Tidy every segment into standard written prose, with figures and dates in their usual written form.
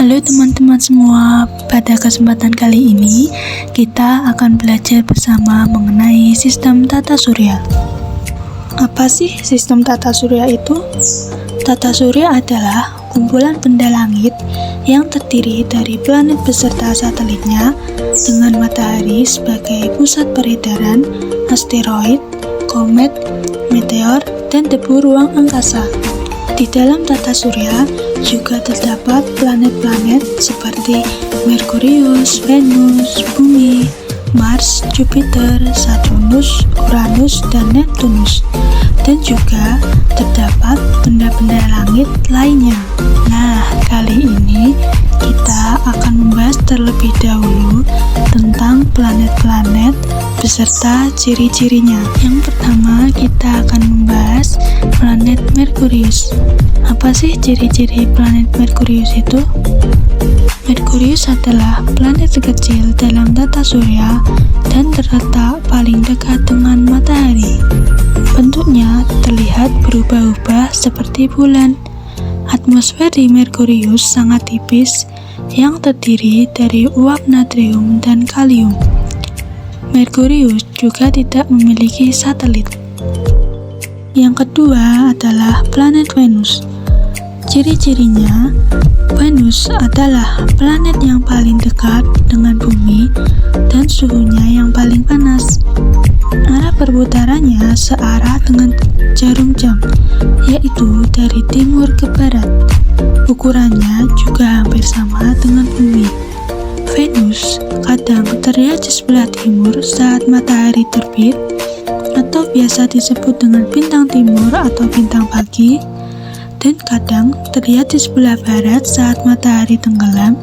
Halo teman-teman semua, pada kesempatan kali ini kita akan belajar bersama mengenai sistem tata surya. Apa sih sistem tata surya itu? Tata surya adalah kumpulan benda langit yang terdiri dari planet beserta satelitnya dengan matahari sebagai pusat peredaran, asteroid, komet, meteor, dan debu ruang angkasa. Di dalam tata surya juga terdapat planet-planet seperti Merkurius, Venus, Bumi, Mars, Jupiter, Saturnus, Uranus, dan Neptunus. Dan juga terdapat benda-benda langit lainnya. Nah, kali ini kita akan membahas terlebih dahulu tentang planet-planet beserta ciri-cirinya. Yang pertama, kita akan membahas planet Merkurius. Apa sih ciri-ciri planet Merkurius itu? Merkurius adalah planet terkecil dalam tata surya dan terletak paling dekat dengan matahari. Bentuknya terlihat berubah-ubah seperti bulan. Atmosfer di Merkurius sangat tipis yang terdiri dari uap natrium dan kalium. Merkurius juga tidak memiliki satelit. Yang kedua adalah planet Venus. Ciri-cirinya, Venus adalah planet yang paling dekat dengan bumi dan suhunya yang paling panas. Arah perputarannya searah dengan jarum jam, yaitu dari timur ke barat. Ukurannya juga hampir sama dengan bumi. Venus kadang terlihat di sebelah timur saat matahari terbit, atau biasa disebut dengan bintang timur atau bintang pagi, dan kadang terlihat di sebelah barat saat matahari tenggelam,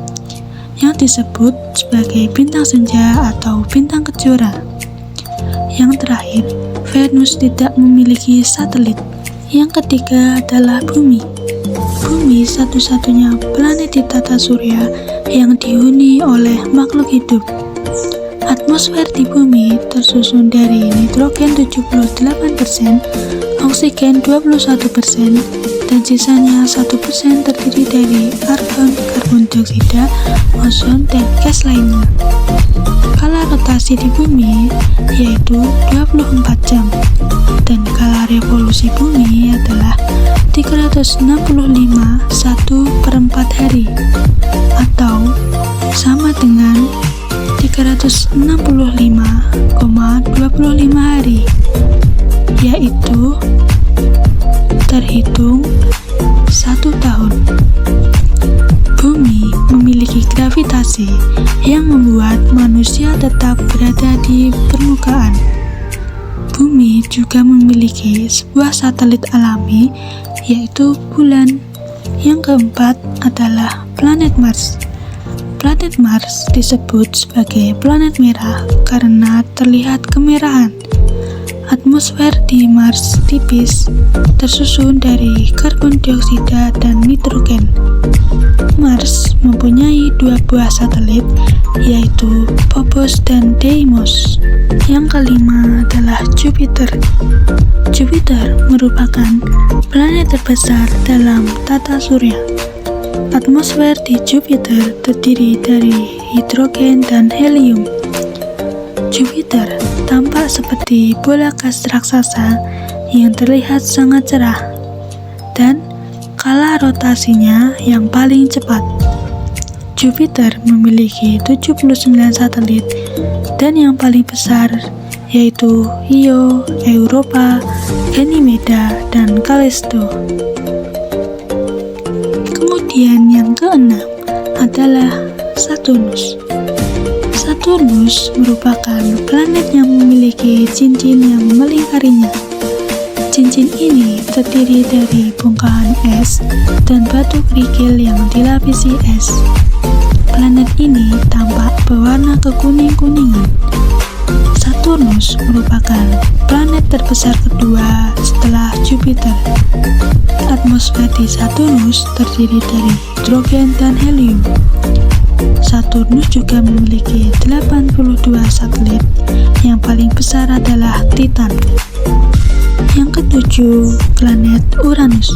yang disebut sebagai bintang senja atau bintang kejora. Yang terakhir, Venus tidak memiliki satelit. Yang ketiga adalah Bumi. Bumi satu-satunya planet di tata surya yang dihuni oleh makhluk hidup. Atmosfer di Bumi tersusun dari nitrogen 78%, oksigen 21%, dan sisanya 1% terdiri dari argon, karbon dioksida, ozon, dan gas lainnya. Kala rotasi di Bumi yaitu 24 jam, dan kala revolusi Bumi adalah 365/1/4 hari, atau sama dengan 365,25 hari, yaitu terhitung 1 tahun. Bumi memiliki gravitasi yang membuat manusia tetap berada di permukaan. Bumi juga memiliki sebuah satelit alami, yaitu bulan. Yang keempat adalah planet Mars. Planet Mars disebut sebagai planet merah karena terlihat kemerahan. Atmosfer di Mars tipis, tersusun dari karbon dioksida dan nitrogen. Mars mempunyai 2 buah satelit, yaitu Phobos dan Deimos. Yang kelima adalah Jupiter. Jupiter merupakan planet terbesar dalam tata surya. Atmosfer di Jupiter terdiri dari hidrogen dan helium. Jupiter tampak seperti bola gas raksasa yang terlihat sangat cerah, dan kala rotasinya yang paling cepat. Jupiter memiliki 79 satelit, dan yang paling besar yaitu Io, Europa, Ganymeda, dan Callisto. Kemudian yang keenam adalah Saturnus. Saturnus merupakan planet yang memiliki cincin yang melingkarinya. Cincin ini terdiri dari bongkahan es dan batu kerikil yang dilapisi es. Planet ini tampak berwarna kekuning-kuningan. Saturnus merupakan planet terbesar kedua setelah Jupiter. Atmosfer di Saturnus terdiri dari hidrogen dan helium. Saturnus juga memiliki 82 satelit, yang paling besar adalah Titan. Yang ketujuh, planet Uranus.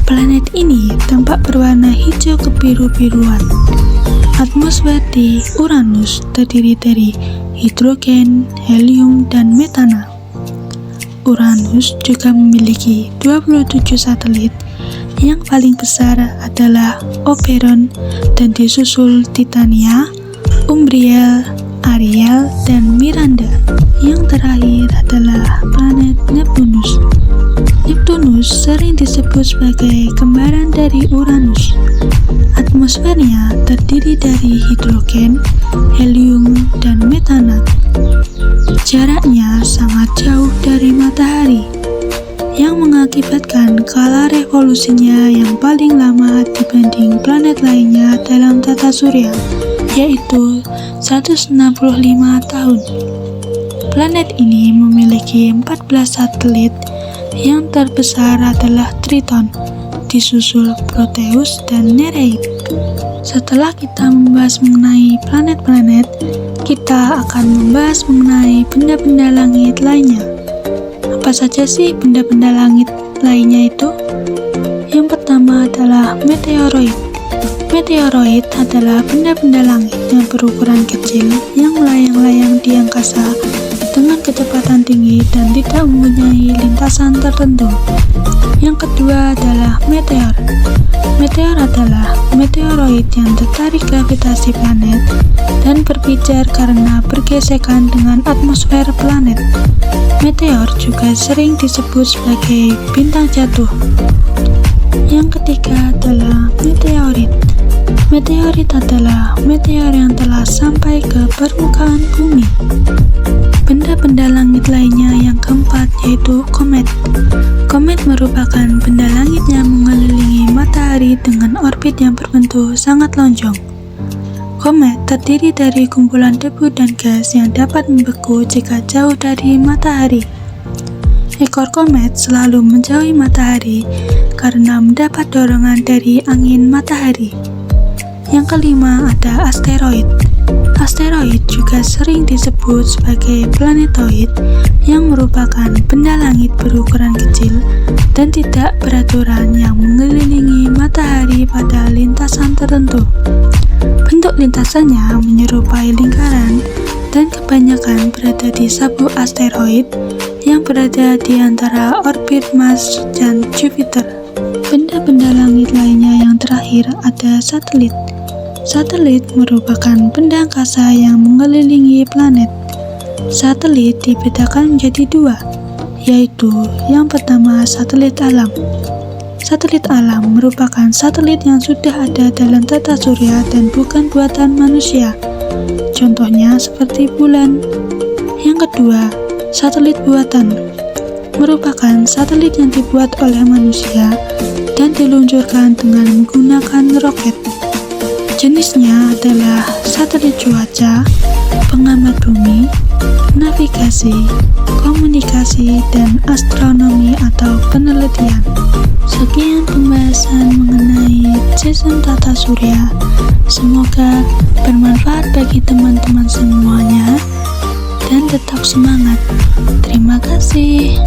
Planet ini tampak berwarna hijau kebiru-biruan. Atmosfer di Uranus terdiri dari hidrogen, helium, dan metana. Uranus juga memiliki 27 satelit. Yang paling besar adalah Oberon dan disusul Titania, Umbriel, Ariel, dan Miranda. Yang terakhir adalah planet Neptunus. Neptunus sering disebut sebagai kembaran dari Uranus. Atmosfernya terdiri dari hidrogen, helium, dan metana. Jaraknya sangat jauh dari matahari, yang mengakibatkan skala revolusinya yang paling lama dibanding planet lainnya dalam tata surya, yaitu 165 tahun. Planet ini memiliki 14 satelit. Yang terbesar adalah Triton, disusul Proteus dan Nereid. Setelah kita membahas mengenai planet-planet, kita akan membahas mengenai benda-benda langit lainnya. Apa saja sih benda-benda langit lainnya itu? Yang pertama adalah meteoroid. Meteoroid adalah benda-benda langit yang berukuran kecil yang melayang-layang di angkasa dengan kecepatan tinggi dan tidak mempunyai lintasan tertentu. Yang kedua adalah meteor. Meteor adalah meteoroid yang tertarik gravitasi planet dan berpijar karena bergesekan dengan atmosfer planet. Meteor juga sering disebut sebagai bintang jatuh. Yang ketiga adalah meteorit. Meteorit adalah meteor yang telah sampai ke permukaan bumi. Benda-benda langit lainnya yang keempat yaitu komet. Komet merupakan benda langit yang mengelilingi matahari dengan orbit yang berbentuk sangat lonjong. Komet terdiri dari kumpulan debu dan gas yang dapat membeku jika jauh dari matahari. Ekor komet selalu menjauhi matahari karena mendapat dorongan dari angin matahari. Yang kelima ada asteroid. Asteroid juga sering disebut sebagai planetoid yang merupakan benda langit berukuran kecil dan tidak beraturan yang mengelilingi matahari pada lintasan tertentu. Bentuk lintasannya menyerupai lingkaran dan kebanyakan berada di sabuk asteroid yang berada di antara orbit Mars dan Jupiter. Benda-benda langit lainnya yang terakhir ada satelit. Satelit merupakan benda angkasa yang mengelilingi planet. Satelit dibedakan menjadi dua, yaitu yang pertama satelit alam. Satelit alam merupakan satelit yang sudah ada dalam tata surya dan bukan buatan manusia. Contohnya seperti bulan. Yang kedua, satelit buatan merupakan satelit yang dibuat oleh manusia dan diluncurkan dengan menggunakan roket. Jenisnya adalah satelit cuaca, pengamat bumi, navigasi, komunikasi, dan astronomi atau penelitian. Sekian pembahasan mengenai sistem tata surya. Semoga bermanfaat bagi teman-teman semuanya dan tetap semangat. Terima kasih.